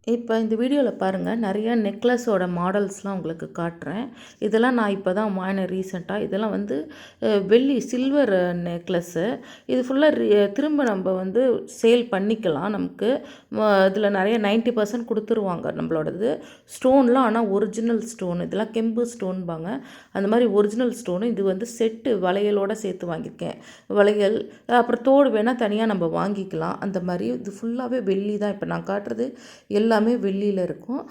இப்போ இந்த வீடியோவில் பாருங்கள் நிறைய நெக்லஸோட மாடல்ஸ்லாம் உங்களுக்கு காட்டுறேன். இதெல்லாம் நான் இப்போ தான் வாங்கினேன் ரீசெண்டாக. இதெல்லாம் வந்து வெள்ளி சில்வர் நெக்லஸ்ஸு. இது ஃபுல்லாக திரும்ப நம்ம வந்து சேல் பண்ணிக்கலாம். நமக்கு இதில் நிறைய 90% கொடுத்துருவாங்க நம்மளோடது. ஸ்டோன்லாம் ஆனால் ஒரிஜினல் ஸ்டோன். இதெல்லாம் கெம்பு ஸ்டோன்பாங்க. அந்த மாதிரி ஒரிஜினல் ஸ்டோனு. இது வந்து செட்டு வளையலோடு சேர்த்து வாங்கியிருக்கேன். வளையல் அப்புறம் தோடு வேணால் தனியாக நம்ம வாங்கிக்கலாம். அந்த மாதிரி இது ஃபுல்லாகவே வெள்ளி தான். இப்போ நான் காட்டுறது எல்லாமே வெள்ளியில் இருக்கும்.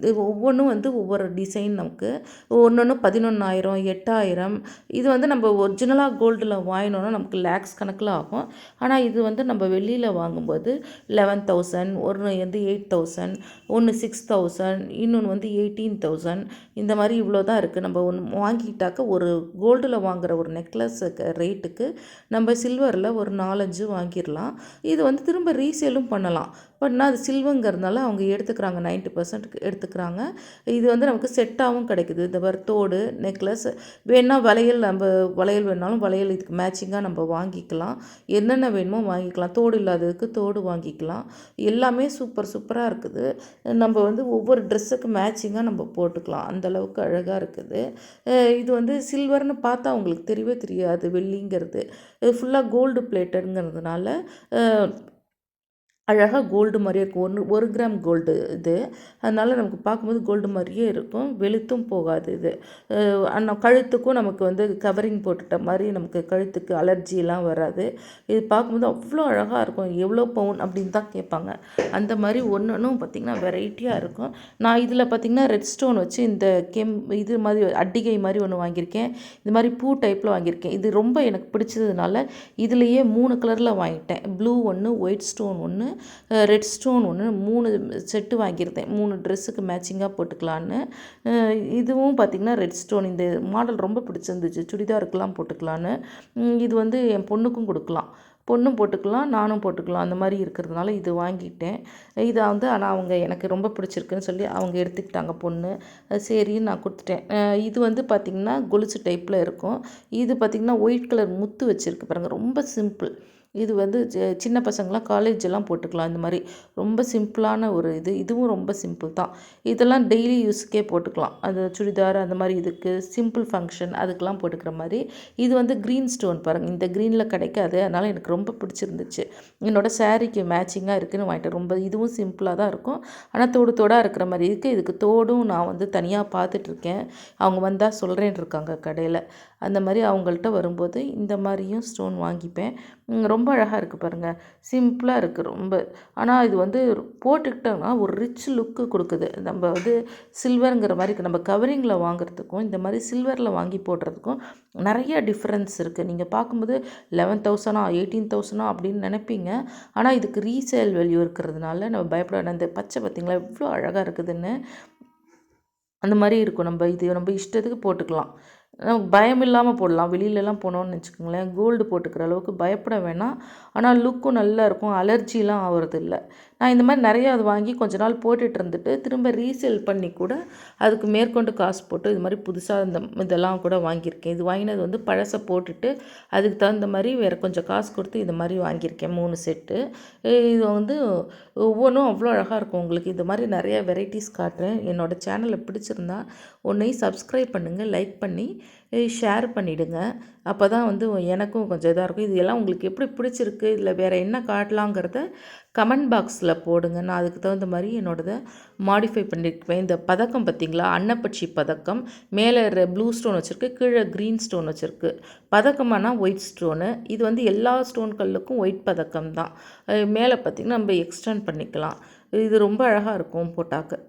இது ஒவ்வொன்றும் வந்து ஒவ்வொரு டிசைன். நமக்கு ஒன்று 11,000 8,000. இது வந்து நம்ம ஒரிஜினலாக கோல்டில் வாங்கினோன்னா நமக்கு லேக்ஸ் கணக்கில் ஆகும். ஆனால் இது வந்து நம்ம வெள்ளியில் வாங்கும்போது 11,000, ஒன்று வந்து 8,000, ஒன்று 6,000, இன்னொன்று வந்து 18,000. இந்த மாதிரி இவ்வளோ தான் இருக்குது. நம்ம ஒன்று வாங்கிட்டாக்க ஒரு கோல்டில் வாங்குகிற ஒரு நெக்லஸுக்கு ரேட்டுக்கு நம்ம சில்வரில் ஒரு 4-5 வாங்கிடலாம். இது வந்து திரும்ப ரீசேலும் பண்ணலாம். பட்னா அது சில்வங்கிறதுனால அவங்க எடுத்துக்கிறாங்க, 90% எடுத்துக்கிறாங்க. இது வந்து நமக்கு செட்டாகவும் கிடைக்குது. இந்த மாதிரி தோடு நெக்லஸ் வேணால் வளையல், நம்ம வளையல் வேணாலும் வளையல் இதுக்கு மேட்சிங்காக நம்ம வாங்கிக்கலாம். என்னென்ன வேணுமோ வாங்கிக்கலாம். தோடு இல்லாததுக்கு தோடு வாங்கிக்கலாம். எல்லாமே சூப்பராக இருக்குது. நம்ம வந்து ஒவ்வொரு ட்ரெஸ்ஸுக்கு மேட்சிங்காக நம்ம போட்டுக்கலாம். அந்தளவுக்கு அழகாக இருக்குது. இது வந்து சில்வர்னு பார்த்தா அவங்களுக்கு தெரியவே தெரியாது வெள்ளிங்கிறது. இது ஃபுல்லாக கோல்டு பிளேட்டடுங்கிறதுனால அழகாக கோல்டு மாதிரியே இருக்கும். 1 கிராம் கோல்டு இது. அதனால் நமக்கு பார்க்கும்போது கோல்டு மாதிரியே இருக்கும். வெளுத்தும் போகாது இது. கழுத்துக்கும் நமக்கு வந்து கவரிங் போட்டுட்ட மாதிரி நமக்கு கழுத்துக்கு அலர்ஜிலாம் வராது. இது பார்க்கும்போது அவ்வளோ அழகாக இருக்கும். எவ்வளோ பவுன் அப்படின்னு தான் கேட்பாங்க. அந்த மாதிரி ஒன்றும் பார்த்திங்கன்னா வெரைட்டியாக இருக்கும். நான் இதில் பார்த்திங்கன்னா ரெட் ஸ்டோன் வச்சு இந்த இது மாதிரி அட்டிகை மாதிரி ஒன்று வாங்கியிருக்கேன். இது மாதிரி பூ டைப்பில் வாங்கியிருக்கேன். இது ரொம்ப எனக்கு பிடிச்சதுனால இதுலேயே 3 கலரில் வாங்கிட்டேன். ப்ளூ ஒன்று, ஒயிட் ஸ்டோன் ஒன்று, ரெட் ஸ்டோன் ஒன்று, 3 செட்டு வாங்கியிருந்தேன். 3 ட்ரெஸ்ஸுக்கு மேட்சிங்காக போட்டுக்கலான்னு. இதுவும் பார்த்திங்கன்னா ரெட் ஸ்டோன். இந்த மாடல் ரொம்ப பிடிச்சிருந்துச்சு. சுடிதாருக்கெலாம் போட்டுக்கலான்னு. இது வந்து என் பொண்ணுக்கும் கொடுக்கலாம். பொண்ணும் போட்டுக்கலாம், நானும் போட்டுக்கலாம். அந்த மாதிரி இருக்கிறதுனால இது வாங்கிட்டேன். இதை வந்து ஆனால் அவங்க எனக்கு ரொம்ப பிடிச்சிருக்குன்னு சொல்லி அவங்க எடுத்துக்கிட்டாங்க பொண்ணு. சரின்னு நான் கொடுத்துட்டேன். இது வந்து பார்த்திங்கன்னா கொலுசு டைப்பில் இருக்கும். இது பார்த்திங்கன்னா ஒயிட் கலர் முத்து வச்சுருக்கு பாருங்கள். ரொம்ப சிம்பிள். இது வந்து சின்ன பசங்களாம் காலேஜெல்லாம் போட்டுக்கலாம். இந்த மாதிரி ரொம்ப சிம்பிளான ஒரு இது. இதுவும் ரொம்ப சிம்பிள் தான். இதெல்லாம் டெய்லி யூஸுக்கே போட்டுக்கலாம். அது சுடிதார் அந்த மாதிரி இதுக்கு சிம்பிள் ஃபங்க்ஷன் அதுக்கெலாம் போட்டுக்கிற மாதிரி. இது வந்து க்ரீன் ஸ்டோன் பாருங்கள். இந்த க்ரீனில் கிடைக்காது. அதனால் எனக்கு ரொம்ப பிடிச்சிருந்துச்சு. என்னோடய சாரீக்கு மேட்சிங்காக இருக்குதுன்னு வாங்கிட்டேன். ரொம்ப இதுவும் சிம்பிளாக தான் இருக்கும். ஆனால் தோடாக இருக்கிற மாதிரி இருக்குது. இதுக்கு தோடும் நான் வந்து தனியாக பார்த்துட்ருக்கேன். அவங்க வந்தால் சொல்கிறேன்னு இருக்காங்க கடையில். அந்த மாதிரி அவங்கள்ட்ட வரும்போது இந்த மாதிரியும் ஸ்டோன் வாங்கிப்பேன். ரொம்ப அழகாக இருக்குது பாருங்கள். சிம்பிளாக இருக்குது ரொம்ப. ஆனால் இது வந்து போட்டுக்கிட்டோம்னா ஒரு ரிச் லுக்கு கொடுக்குது. நம்ம வந்து சில்வருங்கிற மாதிரி இருக்குது. நம்ம கவரிங்கில் வாங்குறதுக்கும் இந்த மாதிரி சில்வரில் வாங்கி போடுறதுக்கும் நிறைய டிஃப்ரென்ஸ் இருக்குது. நீங்கள் பார்க்கும்போது 11,000 18,000 அப்படின்னு நினைப்பீங்க. ஆனால் இதுக்கு ரீசேல் வேல்யூ இருக்கிறதுனால நம்ம பயப்பட வேண்டாம். இந்த பச்சை பார்த்திங்களா எவ்வளோ அழகாக இருக்குதுன்னு. அந்த மாதிரி இருக்கும். நம்ம இஷ்டத்துக்கு போட்டுக்கலாம். பயம் இல்லாமல் போடலாம். வெளியிலலாம் போனோம்னு வச்சுக்கோங்களேன், கோல்டு போட்டுக்கிற அளவுக்கு பயப்பட வேணாம். ஆனால் லுக்கும் நல்லா இருக்கும். அலர்ஜிலாம் ஆகிறது இல்லை. நான் இந்த மாதிரி நிறையா அது வாங்கி கொஞ்ச நாள் போட்டுட்டு இருந்துட்டு திரும்ப ரீசேல் பண்ணி கூட அதுக்கு மேற்கொண்டு காசு போட்டு இது மாதிரி புதுசாக இதெல்லாம் கூட வாங்கியிருக்கேன். இது வாங்கினது வந்து பழசை போட்டுட்டு அதுக்கு தகுந்த மாதிரி வேறு கொஞ்சம் காசு கொடுத்து இது மாதிரி வாங்கியிருக்கேன் 3 செட்டு. இது வந்து ஒவ்வொன்றும் அவ்வளோ அழகாக இருக்கும். உங்களுக்கு இது மாதிரி நிறைய வெரைட்டிஸ் காட்டுறேன். என்னோடய சேனலை பிடிச்சிருந்தா ஒன்றையும் சப்ஸ்கிரைப் பண்ணுங்கள், லைக் பண்ணி ஷேர் பண்ணிவிடுங்க. அப்போ தான் வந்து எனக்கும் கொஞ்சம் இதாக இருக்கும். இது எல்லாம் உங்களுக்கு எப்படி பிடிச்சிருக்கு, இதில் வேறு என்ன காட்டலாங்கிறத கமெண்ட் பாக்ஸில் போடுங்க. நான் அதுக்கு தகுந்த மாதிரி என்னோடதை மாடிஃபை பண்ணியிருப்பேன். இந்த பதக்கம் பார்த்திங்களா, அன்னப்பட்சி பதக்கம். மேலே ப்ளூ ஸ்டோன் வச்சுருக்கு, கீழே க்ரீன் ஸ்டோன் வச்சுருக்கு. பதக்கமானால் ஒயிட் ஸ்டோனு. இது வந்து எல்லா ஸ்டோன் கல்லுக்கும் ஒயிட் பதக்கம் தான். மேலே பார்த்திங்கன்னா நம்ம எக்ஸ்டெண்ட் பண்ணிக்கலாம். இது ரொம்ப அழகாக இருக்கும் போட்டாக்க.